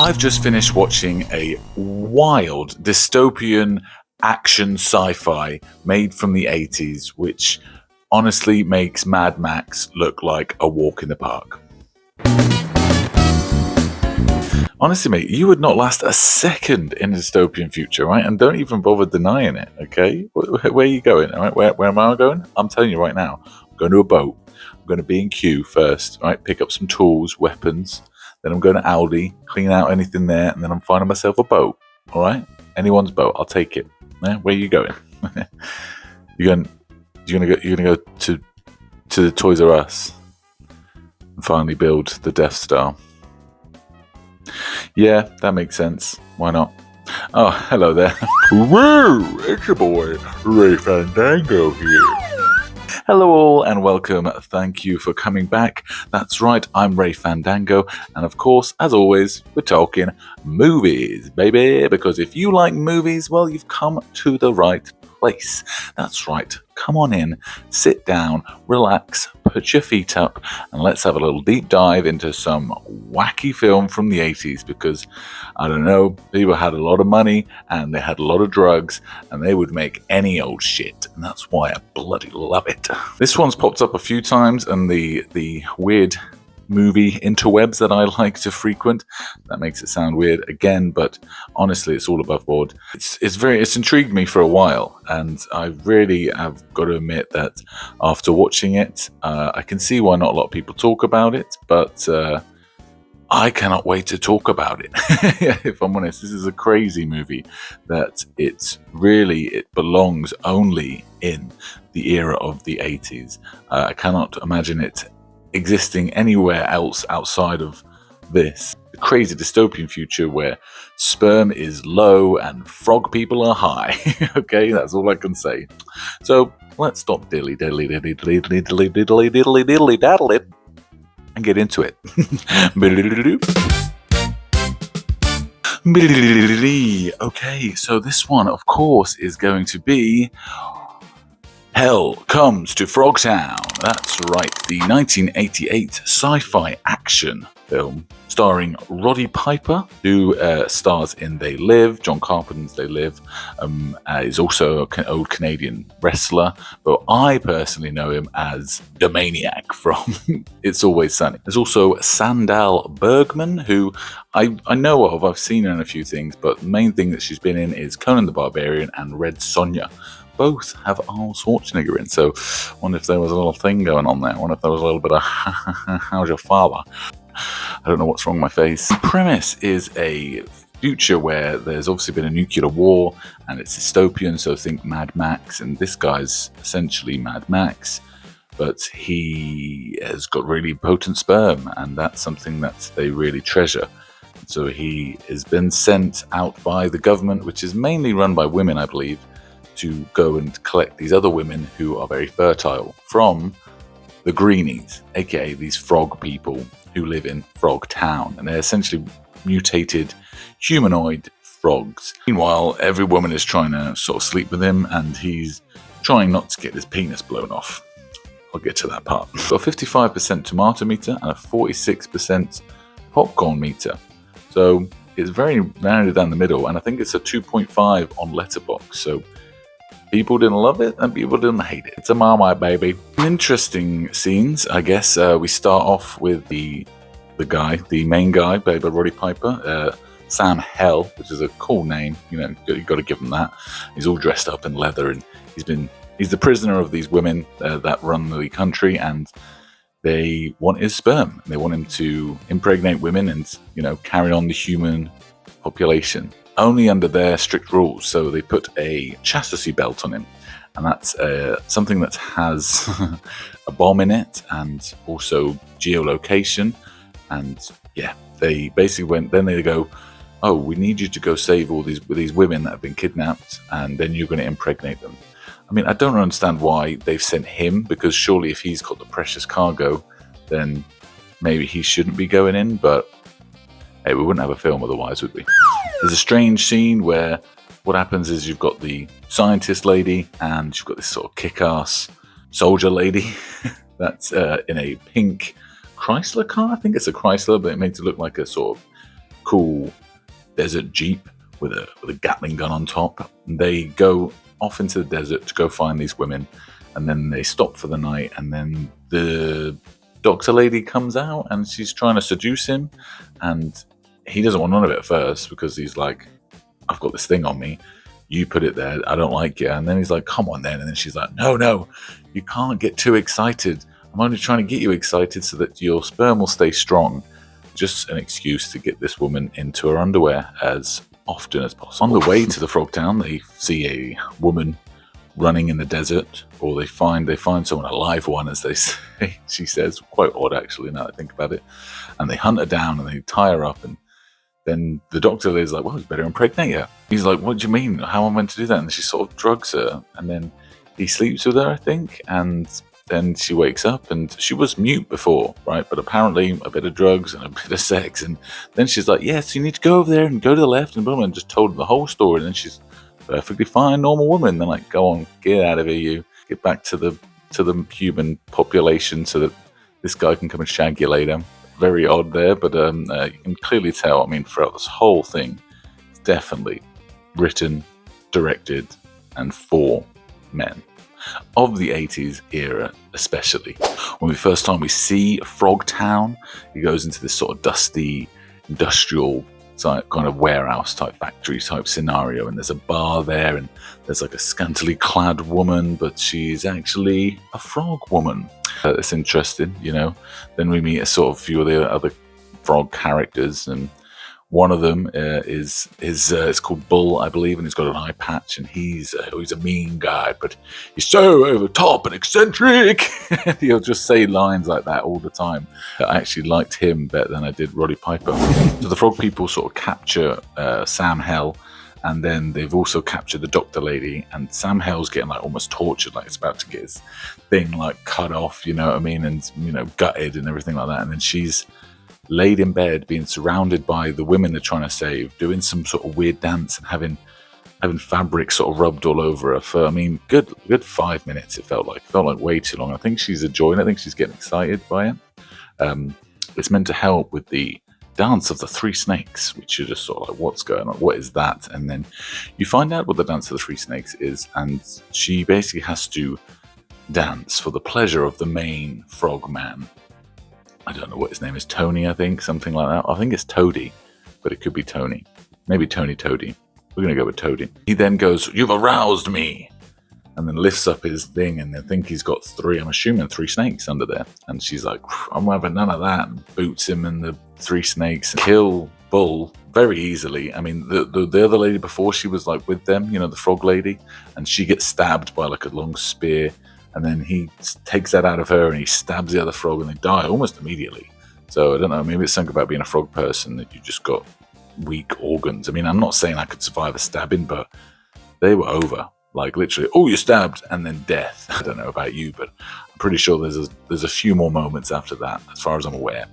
I've just finished watching a wild dystopian action sci-fi made from the 80s, which honestly makes Mad Max look like a walk in the park. Honestly, mate, you would not last a second in a dystopian future, right? And don't even bother denying it, okay? Where are you going, all right? Where am I going? I'm telling you right now, I'm going to a boat. I'm going to B&Q first, right? Pick up some tools, weapons. Then I'm going to Aldi, clean out anything there, and then I'm finding myself a boat, all right? Anyone's boat, I'll take it. Yeah? Where are you going? You're gonna go to the Toys R Us and finally build the Death Star. Yeah, that makes sense. Why not? Oh, hello there. Woo! It's your boy, Ray Fandango here. Hello all and welcome. Thank you for coming back. That's right, I'm Ray Fandango. And of course, as always, we're talking movies, baby. Because if you like movies, well, you've come to the right place. That's right. Come on in, sit down, relax, put your feet up, and let's have a little deep dive into some wacky film from the 80s because, I don't know, people had a lot of money and they had a lot of drugs and they would make any old shit, and that's why I bloody love it. This one's popped up a few times and the weird movie interwebs that I like to frequent. That makes it sound weird again, but honestly, it's all above board. It's intrigued me for a while, and I really have got to admit that after watching it, I can see why not a lot of people talk about it, but I cannot wait to talk about it. If I'm honest, this is a crazy movie that it belongs only in the era of the 80s. I cannot imagine it existing anywhere else outside of this crazy dystopian future where sperm is low and frog people are high. Okay, that's all I can say. So let's stop dilly diddly diddly diddly diddly diddly diddly diddly daddly and get into it. Okay, so this one, of course, is going to be Hell Comes to Frogtown. That's right, the 1988 sci-fi action film starring Roddy Piper, who stars in They Live, John Carpenter's They Live, is also an old Canadian wrestler, but I personally know him as the Maniac from It's Always Sunny. There's also Sandal Bergman, who I know of, I've seen her in a few things, but the main thing that she's been in is Conan the Barbarian and Red Sonja. Both have Arnold Schwarzenegger in, so I wonder if there was a little thing going on there. I wonder if there was a little bit of how's your father? I don't know what's wrong with my face. The premise is a future where there's obviously been a nuclear war and it's dystopian, so think Mad Max, and this guy's essentially Mad Max, but he has got really potent sperm, and that's something that they really treasure. So he has been sent out by the government, which is mainly run by women, I believe, to go and collect these other women who are very fertile from the Greenies, aka these frog people who live in Frogtown, and they're essentially mutated humanoid frogs. Meanwhile, every woman is trying to sort of sleep with him, and he's trying not to get his penis blown off. I'll get to that part. Got a 55% tomato meter and a 46% popcorn meter. So it's very narrowed down the middle, and I think it's a 2.5 on Letterboxd. So people didn't love it and people didn't hate it. It's a Marmite, baby. Interesting scenes, I guess. We start off with the main guy, played by Roddy Piper, Sam Hell, which is a cool name. You know, you've got to give him that. He's all dressed up in leather, and he's the prisoner of these women that run the country, and they want his sperm. They want him to impregnate women and, you know, carry on the human population. Only under their strict rules. So they put a chastity belt on him, and that's something that has a bomb in it and also geolocation. And yeah, they basically they go, oh, we need you to go save all these women that have been kidnapped, and then you're going to impregnate them. I mean, I don't understand why they've sent him, because surely if he's got the precious cargo, then maybe he shouldn't be going in, but hey, we wouldn't have a film otherwise, would we? There's a strange scene where what happens is you've got the scientist lady and you've got this sort of kick-ass soldier lady that's in a pink Chrysler car. I think it's a Chrysler, but it makes it look like a sort of cool desert jeep with a Gatling gun on top. And they go off into the desert to go find these women, and then they stop for the night, and then the doctor lady comes out and she's trying to seduce him, and he doesn't want none of it at first because he's like, I've got this thing on me, you put it there, I don't like it. And then he's like, come on then. And then she's like, no, you can't get too excited. I'm only trying to get you excited so that your sperm will stay strong. Just an excuse to get this woman into her underwear as often as possible. On the way to the Frogtown, they see a woman running in the desert, or they find someone, a live one, as they say. She says, quite odd actually now that I think about it. And they hunt her down and they tie her up, and then the doctor is like, well, it's better impregnate her. He's like, what do you mean? How am I meant to do that? And she sort of drugs her, and then he sleeps with her, I think, and then she wakes up, and she was mute before, right? But apparently a bit of drugs and a bit of sex, and then she's like, yes, you need to go over there and go to the left, and boom, and just told her the whole story, and then she's perfectly fine, normal woman. Then like, go on, get out of here, you. Get back to the human population so that this guy can come and shag you later. Very odd there, but you can clearly tell, I mean, throughout this whole thing, it's definitely written, directed, and for men. Of the 80s era, especially. When the first time we see Frogtown, he goes into this sort of dusty, industrial type, kind of warehouse type, factory type scenario, and there's a bar there, and there's like a scantily clad woman, but she's actually a frog woman. It's interesting, you know. Then we meet a sort of few of the other frog characters, and one of them is it's called Bull, I believe, and he's got an eye patch, and he's a mean guy, but he's so over the top and eccentric. He'll just say lines like that all the time. I actually liked him better than I did Roddy Piper. So the frog people sort of capture Sam Hell, and then they've also captured the doctor lady, and Sam Hell's getting like almost tortured, like it's about to get his thing like cut off, you know what I mean, and you know, gutted and everything like that. And then she's laid in bed, being surrounded by the women they're trying to save, doing some sort of weird dance and having fabric sort of rubbed all over her for, I mean, good 5 minutes. It felt like way too long. I think she's enjoying it. I think she's getting excited by it. It's meant to help with the dance of the three snakes, which you're just sort of like, what's going on? What is that? And then you find out what the dance of the three snakes is, and she basically has to dance for the pleasure of the main frog man. I don't know what his name is, Tony, I think, something like that. I think it's Toady, but it could be Tony. Maybe Tony Toady. We're going to go with Toady. He then goes, you've aroused me, and then lifts up his thing, and I think he's got I'm assuming three snakes under there. And she's like, I'm having none of that, and boots him in the three snakes. Kill Bull very easily. I mean, the other lady before, she was like with them, you know, the frog lady, and she gets stabbed by like a long spear. And then he takes that out of her and he stabs the other frog, and they die almost immediately. So I don't know, maybe it's something about being a frog person that you just got weak organs. I mean, I'm not saying I could survive a stabbing, but they were over. Like literally, oh, you're stabbed, and then death. I don't know about you, but I'm pretty sure there's a few more moments after that, as far as I'm aware.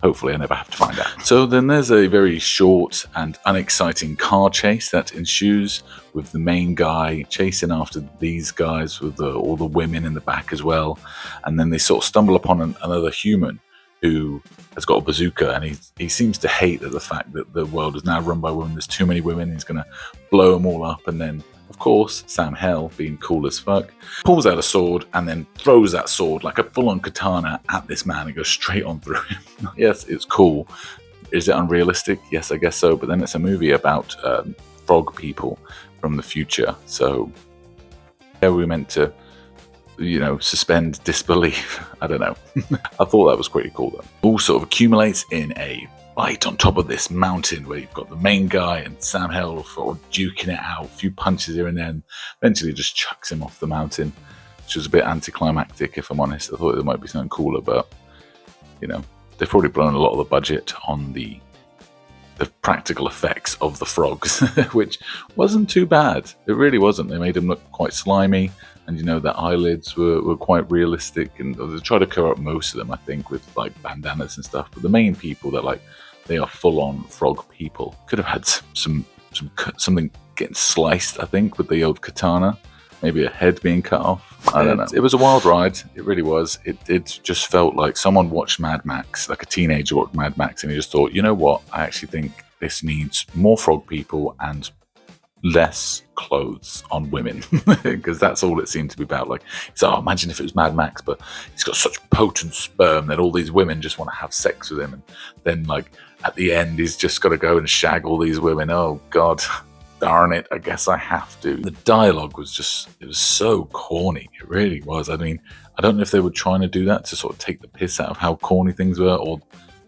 Hopefully I never have to find out. So then there's a very short and unexciting car chase that ensues, with the main guy chasing after these guys with all the women in the back as well. And then they sort of stumble upon another human who has got a bazooka, and he seems to hate the fact that the world is now run by women. There's too many women. He's going to blow them all up. And then, of course, Sam Hell, being cool as fuck, pulls out a sword and then throws that sword like a full-on katana at this man and goes straight on through him. Yes, it's cool. Is it unrealistic? Yes, I guess so. But then it's a movie about frog people from the future. So yeah, we're meant to, you know, suspend disbelief. I don't know. I thought that was pretty cool though. All sort of accumulates in a fight on top of this mountain where you've got the main guy and Sam Hell sort of duking it out, a few punches here and then, eventually just chucks him off the mountain, which was a bit anticlimactic, if I'm honest. I thought there might be something cooler, but you know, they've probably blown a lot of the budget on the practical effects of the frogs, which wasn't too bad. It really wasn't. They made them look quite slimy, and you know, their eyelids were quite realistic, and they tried to cover up most of them, I think, with like bandanas and stuff. But the main people, that like, they are full-on frog people. Could have had something getting sliced, I think, with the old katana. maybe a head being cut off. I don't know. It was a wild ride. It really was. It just felt like someone watched Mad Max, like a teenager watched Mad Max, and he just thought, you know what? I actually think this needs more frog people and less clothes on women, because that's all it seemed to be about. Like, so imagine if it was Mad Max, but he's got such potent sperm that all these women just want to have sex with him, and then like at the end he's just got to go and shag all these women. Oh God, darn it, I guess I have to. The dialogue was just, it was so corny. It really was. I mean, I don't know if they were trying to do that to sort of take the piss out of how corny things were, or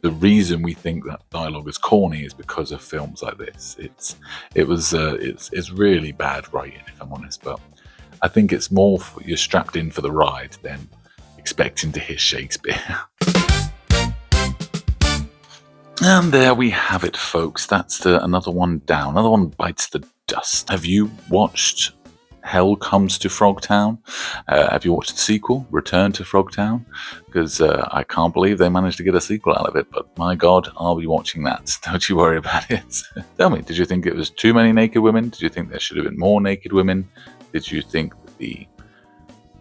the reason we think that dialogue is corny is because of films like this. It's really bad writing, if I'm honest, but I think it's more you're strapped in for the ride than expecting to hear Shakespeare. And there we have it, folks. That's another one down. Another one bites the dust. Have you watched Hell Comes to Frogtown? Have you watched the sequel, Return to Frogtown? Because I can't believe they managed to get a sequel out of it, but my God, I'll be watching that. Don't you worry about it. Tell me, did you think it was too many naked women? Did you think there should have been more naked women? Did you think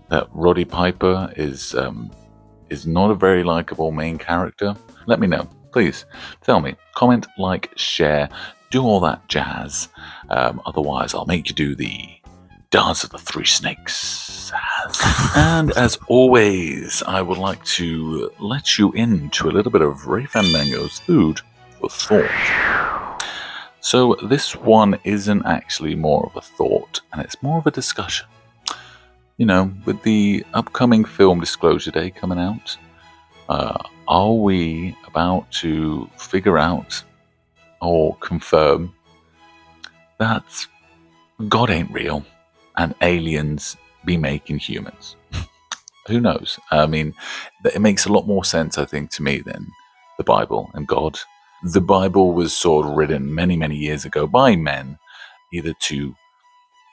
that Roddy Piper is not a very likable main character? Let me know. Please tell me. Comment, like, share, do all that jazz. Otherwise, I'll make you do the Dance of the Three Snakes. And as always, I would like to let you into a little bit of Ray Fandango's Food for Thought. So this one isn't actually more of a thought, and it's more of a discussion. You know, with the upcoming film Disclosure Day coming out, are we about to figure out or confirm that God ain't real and aliens be making humans? Who knows? I mean, it makes a lot more sense, I think, to me than the Bible and God. The Bible was sort of written many, many years ago by men, either to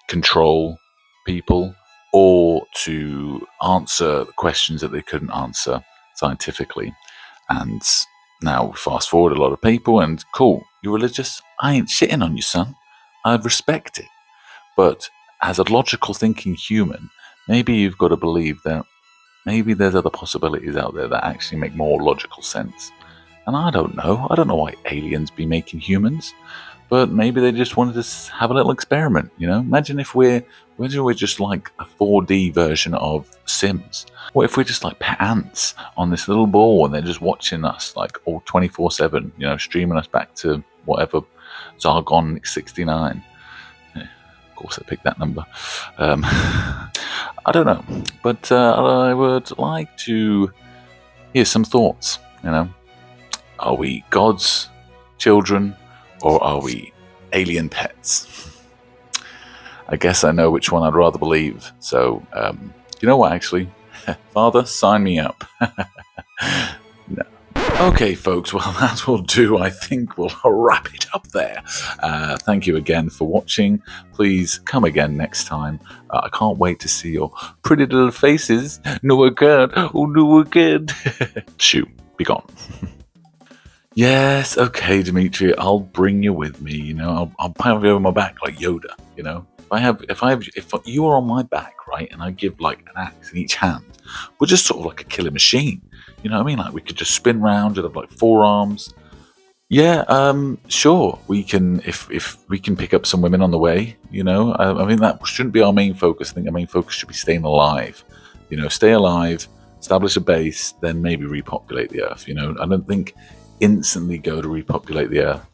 control people or to answer questions that they couldn't answer scientifically. And now we fast forward a lot of people, and cool, you're religious? I ain't shitting on you, son. I respect it. But as a logical thinking human, maybe you've got to believe that maybe there's other possibilities out there that actually make more logical sense. And I don't know. I don't know why aliens be making humans, but maybe they just wanted to have a little experiment. You know, imagine if we're just like a 4D version of Sims. What if we're just like pet ants on this little ball, and they're just watching us like all 24/7? You know, streaming us back to whatever Zargon 69. Of course, I picked that number. I don't know, but I would like to hear some thoughts. You know, are we God's children, or are we alien pets? I guess I know which one I'd rather believe. So, you know what, actually? Father, sign me up. No. Okay, folks, well, that will do. I think we'll wrap it up there. Thank you again for watching. Please come again next time. I can't wait to see your pretty little faces. No, I can't. Oh, no, I can't. Shoo, be gone. Yes, okay, Dimitri, I'll bring you with me. You know, I'll have you over my back like Yoda. You know, if you are on my back, right, and I give like an axe in each hand, we're just sort of like a killer machine. You know what I mean? Like we could just spin round and have like 4 arms. Yeah, sure. We can if we can pick up some women on the way. You know, I mean that shouldn't be our main focus. I think our main focus should be staying alive. You know, stay alive, establish a base, then maybe repopulate the Earth. You know, I don't think instantly go to repopulate the Earth.